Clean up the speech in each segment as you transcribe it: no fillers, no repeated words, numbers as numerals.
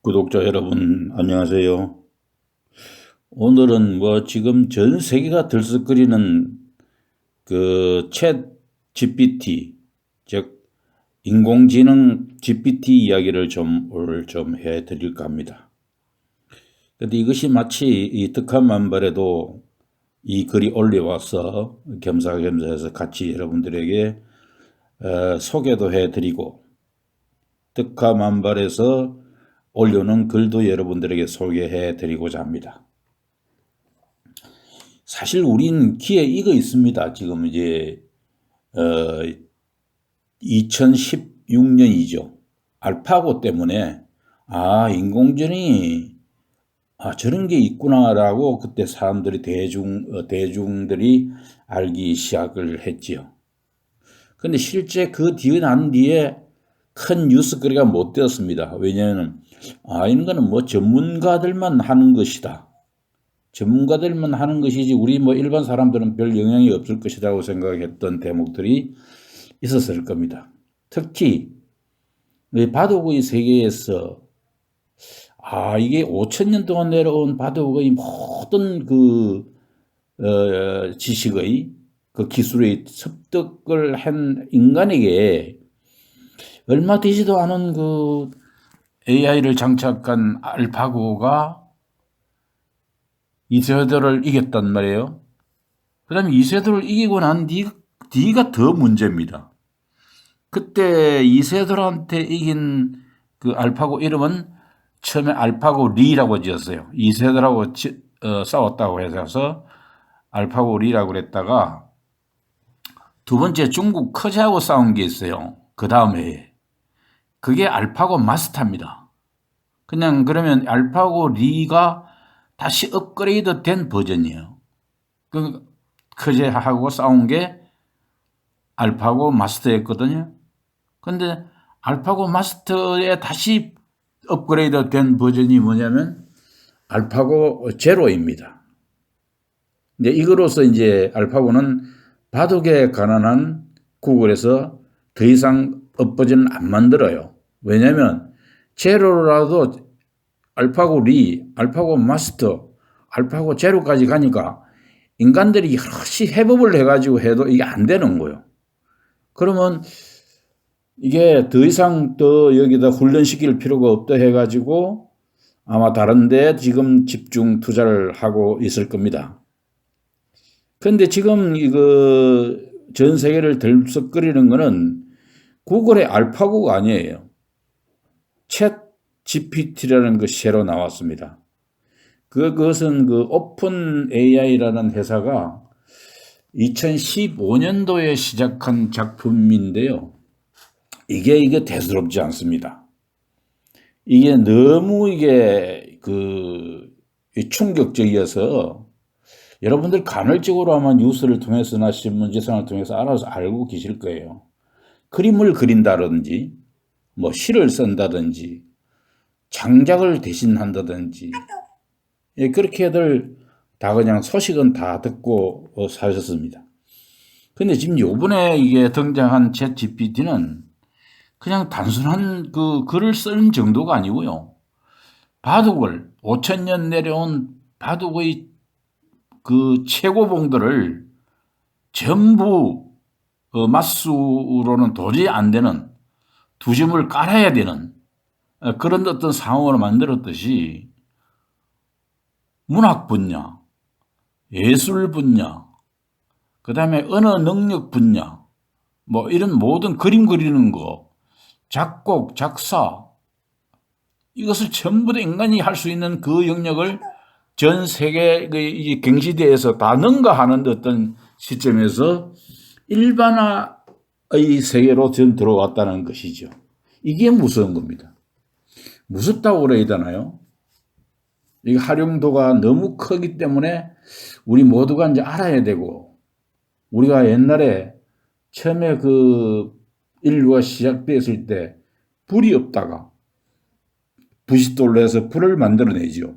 구독자 여러분, 안녕하세요. 오늘은 지금 전 세계가 들썩거리는 챗 GPT, 즉 인공지능 GPT 이야기를 오늘 좀 해드릴까 합니다. 근데 이것이 마치 이 득한만발에도 이 글이 올려와서 겸사겸사해서 같이 여러분들에게 소개도 해드리고, 득한만발에서 올려놓은 글도 여러분들에게 소개해 드리고자 합니다. 사실 우린 귀에 익어 있습니다. 지금 이제 2016년이죠. 알파고 때문에 인공지능이 저런 게 있구나라고 그때 사람들이 대중들이 알기 시작을 했지요. 근데 실제 그 뒤에 난 뒤에 큰 뉴스거리가 못 되었습니다. 왜냐하면 이런 거는 전문가들만 하는 것이다. 전문가들만 하는 것이지 우리 일반 사람들은 별 영향이 없을 것이라고 생각했던 대목들이 있었을 겁니다. 특히 바둑의 세계에서 이게 5,000년 동안 내려온 바둑의 모든 지식의 기술의 습득을 한 인간에게 얼마 되지도 않은 AI를 장착한 알파고가 이세돌을 이겼단 말이에요. 그 다음에 이세돌을 이기고 난 뒤가 더 문제입니다. 그때 이세돌한테 이긴 그 알파고 이름은 처음에 알파고 리라고 지었어요. 이세돌하고 싸웠다고 해서 알파고 리라고 그랬다가 두 번째 중국 커제하고 싸운 게 있어요. 그 다음 해에. 그게 알파고 마스터입니다. 그러면 알파고 리가 다시 업그레이드 된 버전이에요. 커제하고 싸운 게 알파고 마스터였거든요. 근데 알파고 마스터에 다시 업그레이드 된 버전이 뭐냐면 알파고 제로입니다. 근데 이거로서 이제 알파고는 바둑에 관한 구글에서 더 이상 업버전을 안 만들어요. 왜냐면 제로라도 알파고 리, 알파고 마스터, 알파고 제로까지 가니까 인간들이 여럿이 해법을 해가지고 해도 이게 안 되는 거예요. 그러면 이게 더 이상 또 여기다 훈련시킬 필요가 없다 해가지고 아마 다른 데 지금 집중 투자를 하고 있을 겁니다. 그런데 지금 이거 전 세계를 들썩거리는 거는 구글의 알파고가 아니에요. 챗 GPT라는 것이 새로 나왔습니다. 그것은 오픈 AI라는 회사가 2015년도에 시작한 작품인데요. 이게 대수롭지 않습니다. 이게 너무 충격적이어서 여러분들 간헐적으로 아마 뉴스를 통해서나 신문지상을 통해서 알아서 알고 계실 거예요. 그림을 그린다든지, 시를 쓴다든지, 장작을 대신한다든지, 그렇게들 다 그냥 소식은 다 듣고 사셨습니다. 근데 지금 요번에 이게 등장한 챗 GPT는 그냥 단순한 글을 쓰는 정도가 아니고요. 바둑을 5,000년 내려온 바둑의 최고봉들을 전부 맞수로는 도저히 안 되는 두 점을 깔아야 되는 그런 어떤 상황으로 만들었듯이 문학 분야, 예술 분야, 그 다음에 언어 능력 분야, 이런 모든 그림 그리는 거, 작곡, 작사, 이것을 전부 다 인간이 할 수 있는 그 영역을 전 세계 경시대에서 다 능가하는 어떤 시점에서 일반화의 세계로 전 들어왔다는 것이죠. 이게 무서운 겁니다. 무섭다고 그래야 되나요? 이 활용도가 너무 크기 때문에 우리 모두가 이제 알아야 되고, 우리가 옛날에 처음에 인류가 시작됐을 때 불이 없다가 부싯돌로 해서 불을 만들어내죠.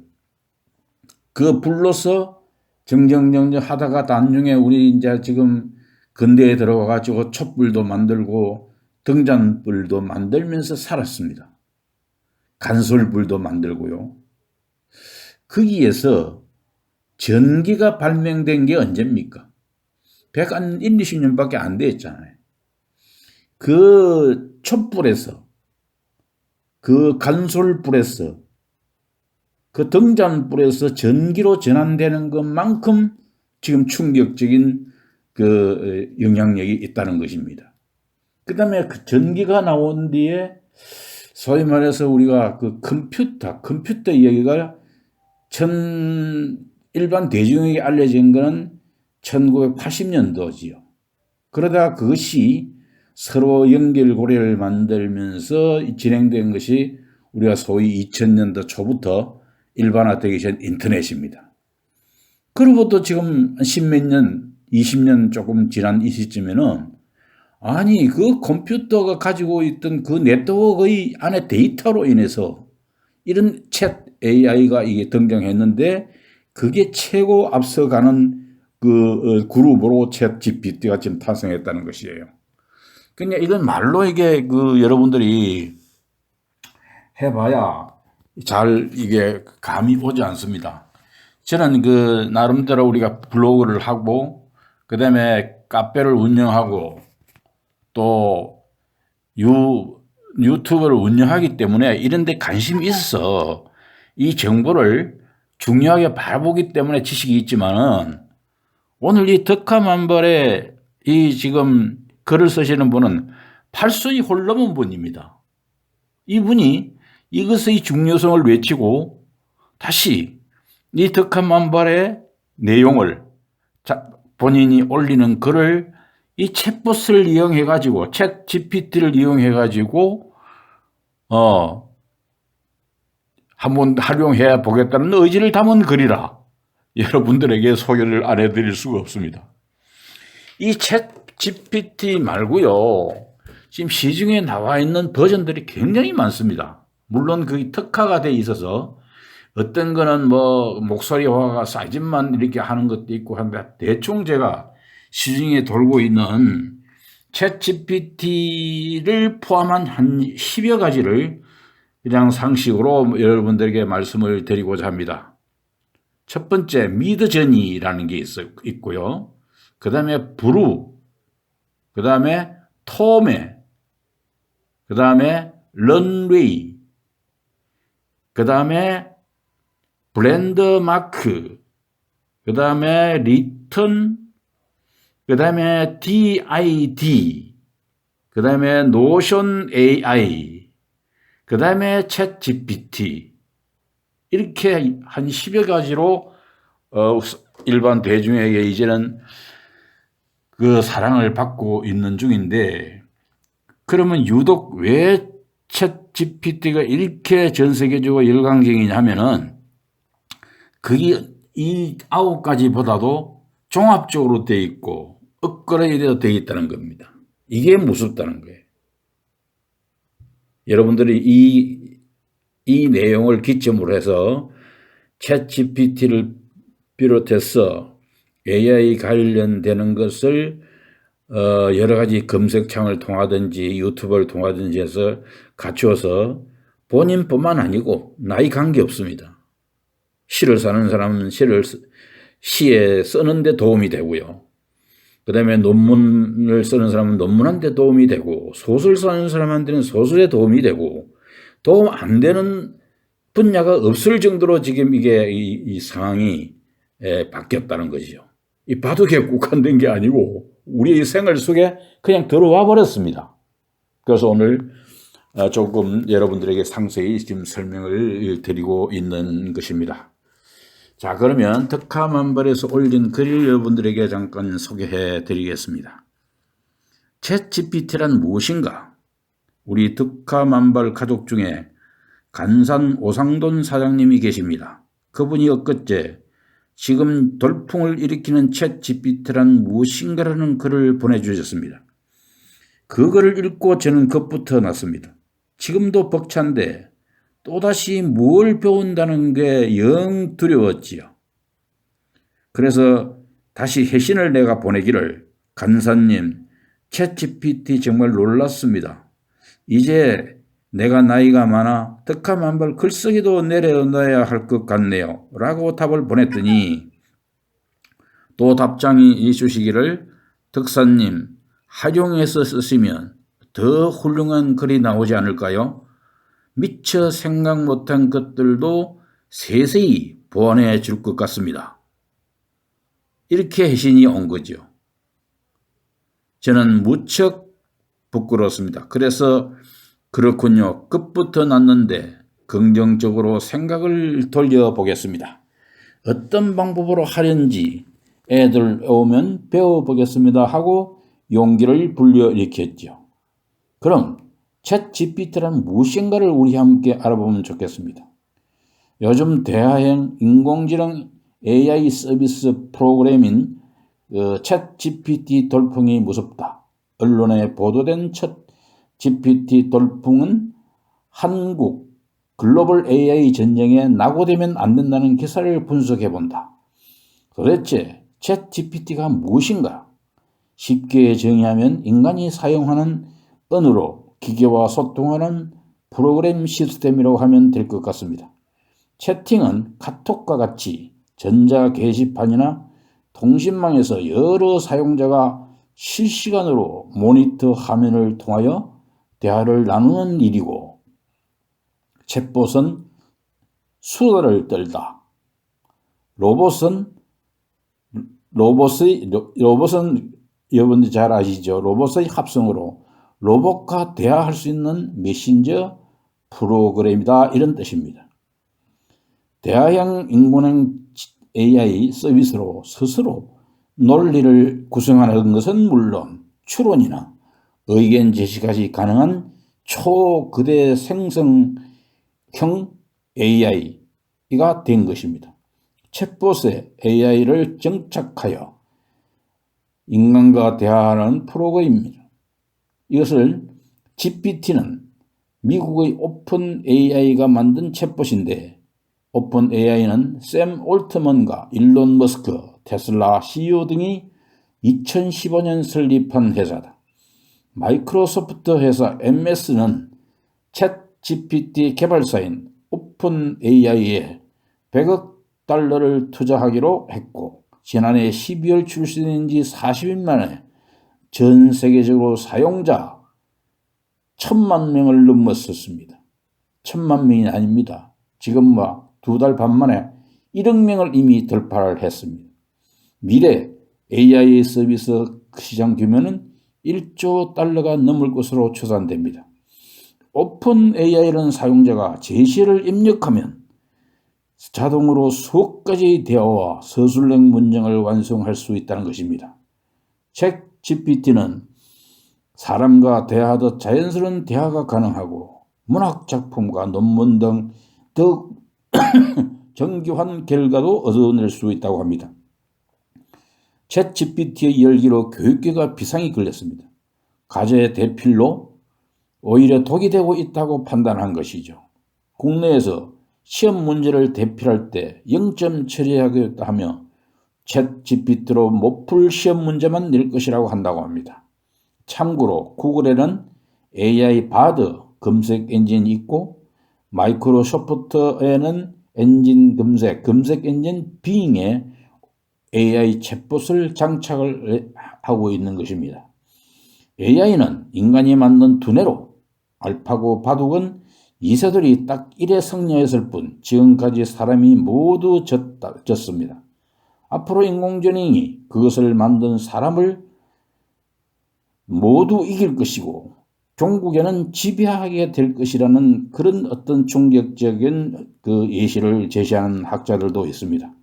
그 불로서 정정정정 하다가 나중에 우리 이제 지금 근대에 들어가가지고 촛불도 만들고 등잔불도 만들면서 살았습니다. 간설불도 만들고요. 거기에서 전기가 발명된 게 언제입니까? 120년밖에 안 됐잖아요. 그 촛불에서, 그 간솔불에서, 그 등잔불에서 전기로 전환되는 것만큼 지금 충격적인 그 영향력이 있다는 것입니다. 그 다음에 그 전기가 나온 뒤에 소위 말해서 우리가 그 컴퓨터 이야기가 일반 대중에게 알려진 것은 1980년도지요. 그러다 그것이 서로 연결고리를 만들면서 진행된 것이 우리가 소위 2000년도 초부터 일반화되기 전 인터넷입니다. 그로부터 지금 10몇 년, 20년 조금 지난 이 시점에는 아니 그 컴퓨터가 가지고 있던 그 네트워크의 안에 데이터로 인해서 이런 챗 AI가 이게 등장했는데 그게 최고 앞서가는 그 그룹으로 챗 GPT가 지금 탄생했다는 것이에요. 그러니까 이건 말로 이게 그 여러분들이 해봐야 잘 이게 감이 오지 않습니다. 저는 그 나름대로 우리가 블로그를 하고 그다음에 카페를 운영하고 또 유튜브를 운영하기 때문에 이런 데 관심이 있어서 이 정보를 중요하게 바라보기 때문에 지식이 있지만은 오늘 이 덕화만발에 이 지금 글을 쓰시는 분은 팔순이 홀넘은 분입니다. 이분이 이것의 중요성을 외치고 다시 이 덕화만발의 내용을 본인이 올리는 글을 이 챗봇을 이용해 가지고 챗 GPT를 이용해 가지고 한번 활용해 보겠다는 의지를 담은 글이라 여러분들에게 소개를 안 해드릴 수가 없습니다. 이 챗 GPT 말고요. 지금 시중에 나와 있는 버전들이 굉장히 많습니다. 물론 그게 특화가 돼 있어서 어떤 거는 뭐 목소리화가 사진만 이렇게 하는 것도 있고 한데 대충 제가 시중에 돌고 있는 챗 GPT를 포함한 한 10여 가지를 그냥 상식으로 여러분들에게 말씀을 드리고자 합니다. 첫 번째 미드저니라는 게 있고요. 그 다음에 브루, 그 다음에 토메, 그 다음에 런웨이, 그 다음에 블렌더마크, 그 다음에 리턴, 그 다음에 DID, 그 다음에 노션 AI, 그 다음에 챗 GPT 이렇게 한 10여 가지로 일반 대중에게 이제는 그 사랑을 받고 있는 중인데 그러면 유독 왜 챗 GPT가 이렇게 전 세계적으로 열광적이냐 하면은 그게 이 9가지보다도 종합적으로 되어 있고 업그레이드가 되어 있다는 겁니다. 이게 무섭다는 거예요. 여러분들이 이 내용을 기점으로 해서 챗 GPT를 비롯해서 AI 관련되는 것을 여러 가지 검색창을 통하든지 유튜브를 통하든지 해서 갖추어서 본인뿐만 아니고 나이 관계없습니다. 시를 쓰는 사람은 시에 쓰는 데 도움이 되고요. 그 다음에 논문을 쓰는 사람은 논문한 데 도움이 되고 소설 쓰는 사람한테는 소설에 도움이 되고 도움 안 되는 분야가 없을 정도로 지금 이게 이 상황이 바뀌었다는 거죠. 이 바둑에 국한된 게 아니고 우리의 생활 속에 그냥 들어와 버렸습니다. 그래서 오늘 조금 여러분들에게 상세히 지금 설명을 드리고 있는 것입니다. 자, 그러면 덕화만발에서 올린 글을 여러분들에게 잠깐 소개해 드리겠습니다. 챗 GPT란 무엇인가? 우리 덕화만발 가족 중에 간산 오상돈 사장님이 계십니다. 그분이 엊그제 지금 돌풍을 일으키는 챗 GPT란 무엇인가라는 글을 보내주셨습니다. 그 글을 읽고 저는 겁부터 났습니다. 지금도 벅찬데 또다시 뭘 배운다는 게 영 두려웠지요. 그래서 다시 회신을 내가 보내기를 간사님, 챗 GPT 정말 놀랐습니다. 이제 내가 나이가 많아 덕함 한 발 글쓰기도 내려놔야 할 것 같네요. 라고 답을 보냈더니 또 답장이 주시기를 덕사님 활용해서 쓰시면 더 훌륭한 글이 나오지 않을까요? 미처 생각 못한 것들도 세세히 보완해 줄 것 같습니다. 이렇게 회신이 온 거죠. 저는 무척 부끄럽습니다. 그래서 그렇군요. 끝부터 났는데 긍정적으로 생각을 돌려보겠습니다. 어떤 방법으로 하는지 애들 오면 배워보겠습니다 하고 용기를 불러일으켰죠. 그럼 챗GPT란 무엇인가를 우리 함께 알아보면 좋겠습니다. 요즘 대화형 인공지능 AI 서비스 프로그램인 챗GPT 돌풍이 무섭다. 언론에 보도된 챗GPT 돌풍은 한국 글로벌 AI 전쟁에 낙오되면 안 된다는 기사를 분석해본다. 도대체 챗GPT가 무엇인가? 쉽게 정의하면 인간이 사용하는 언어로 기계와 소통하는 프로그램 시스템이라고 하면 될 것 같습니다. 채팅은 카톡과 같이 전자 게시판이나 통신망에서 여러 사용자가 실시간으로 모니터 화면을 통하여 대화를 나누는 일이고, 챗봇은 수다를 떨다. 로봇은 여러분들 잘 아시죠? 로봇의 합성으로 로봇과 대화할 수 있는 메신저 프로그램이다, 이런 뜻입니다. 대화형 인공지능 AI 서비스로 스스로 논리를 구성하는 것은 물론 추론이나 의견 제시까지 가능한 초거대 생성형 AI가 된 것입니다. 챗봇의 AI를 정착하여 인간과 대화하는 프로그램입니다. 이것을 GPT는 미국의 오픈 AI가 만든 챗봇인데, 오픈 AI는 샘 올트먼과 일론 머스크, 테슬라 CEO 등이 2015년 설립한 회사다. 마이크로소프트 회사 MS는 챗 GPT 개발사인 오픈 AI에 100억 달러를 투자하기로 했고, 지난해 12월 출시된 지 40일 만에 전 세계적으로 사용자 1,000만 명을 넘었었습니다. 1,000만 명이 아닙니다. 지금 2달 반 만에 1억 명을 이미 돌파를 했습니다. 미래 AI 서비스 시장 규모는 1조 달러가 넘을 것으로 추산됩니다. 오픈 AI는 사용자가 제시를 입력하면 자동으로 수억 가지의 대화와 서술형 문장을 완성할 수 있다는 것입니다. 챗 GPT는 사람과 대화하듯 자연스러운 대화가 가능하고 문학 작품과 논문 등 더욱 정교한 결과도 얻어낼 수 있다고 합니다. 챗 GPT의 열기로 교육계가 비상이 걸렸습니다. 과제 대필로 오히려 독이 되고 있다고 판단한 것이죠. 국내에서 시험 문제를 대필할 때 0점 처리하겠다 하며 챗 GPT로 못 풀 시험 문제만 낼 것이라고 한다고 합니다. 참고로 구글에는 AI 바드 검색 엔진이 있고, 마이크로소프트에는 엔진 검색 엔진 빙에 AI 챗봇을 장착을 하고 있는 것입니다. AI는 인간이 만든 두뇌로 알파고 바둑은 이세돌이 딱 1회 승리했을 뿐 지금까지 사람이 모두 졌습니다. 앞으로 인공지능이 그것을 만든 사람을 모두 이길 것이고 종국에는 지배하게 될 것이라는 그런 어떤 충격적인 예시를 제시하는 학자들도 있습니다.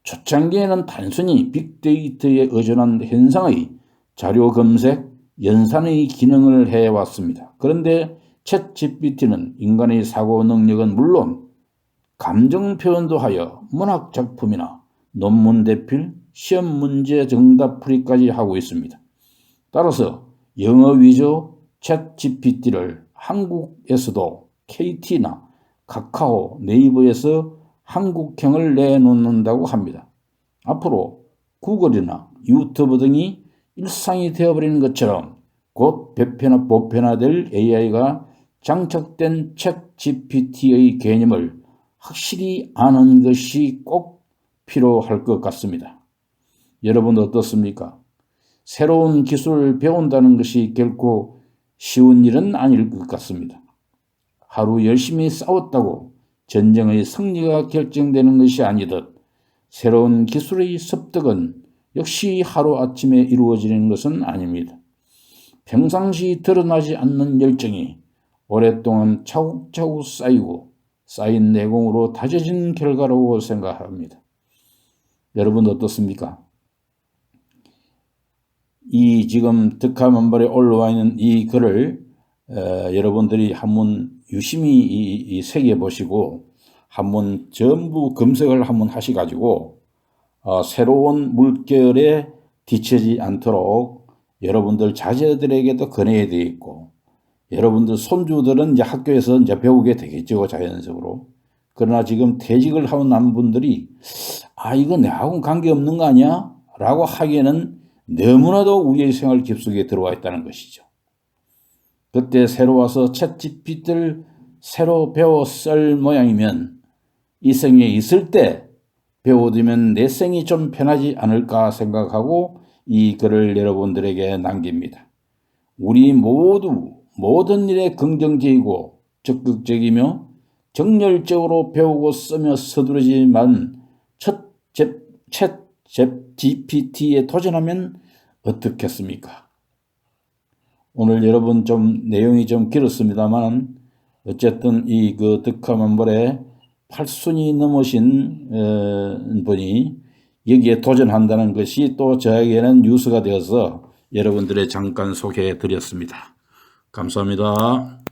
초창기에는 단순히 빅데이터에 의존한 현상의 자료 검색, 연산의 기능을 해왔습니다. 그런데 챗 GPT는 인간의 사고 능력은 물론 감정 표현도 하여 문학 작품이나 논문 대필, 시험 문제 정답 풀이까지 하고 있습니다. 따라서 영어 위주 챗 GPT를 한국에서도 KT나 카카오, 네이버에서 한국형을 내놓는다고 합니다. 앞으로 구글이나 유튜브 등이 일상이 되어버리는 것처럼 곧 보편화될 AI가 장착된 챗GPT의 개념을 확실히 아는 것이 꼭 필요할 것 같습니다. 여러분 어떻습니까? 새로운 기술을 배운다는 것이 결코 쉬운 일은 아닐 것 같습니다. 하루 열심히 싸웠다고 전쟁의 승리가 결정되는 것이 아니듯 새로운 기술의 습득은 역시 하루아침에 이루어지는 것은 아닙니다. 평상시 드러나지 않는 열정이 오랫동안 차곡차곡 쌓인 내공으로 다져진 결과라고 생각합니다. 여러분 어떻습니까? 이 지금 득하만발에 올라와 있는 이 글을 여러분들이 한번 유심히 새겨보시고 한번 전부 검색을 한번 하셔가지고 새로운 물결에 뒤처지 않도록 여러분들 자제들에게도 권해야 되겠고 여러분들 손주들은 이제 학교에서 이제 배우게 되겠죠, 자연적으로. 그러나 지금 퇴직을 하고 난 분들이 이거 내하고는 관계없는 거 아니야? 라고 하기에는 너무나도 우리의 생활 깊숙이 들어와 있다는 것이죠. 그때 새로 와서 챗GPT를 새로 배워 쓸 모양이면 이 생에 있을 때 배워두면 내 생이 좀 편하지 않을까 생각하고 이 글을 여러분들에게 남깁니다. 우리 모두 모든 일에 긍정적이고 적극적이며 정열적으로 배우고 쓰며 서두르지만 챗 GPT에 도전하면 어떻겠습니까? 오늘 여러분 좀 내용이 좀 길었습니다만 어쨌든 이 그 득하만벌의 8순이 넘으신 분이 여기에 도전한다는 것이 또 저에게는 뉴스가 되어서 여러분들의 잠깐 소개해 드렸습니다. 감사합니다.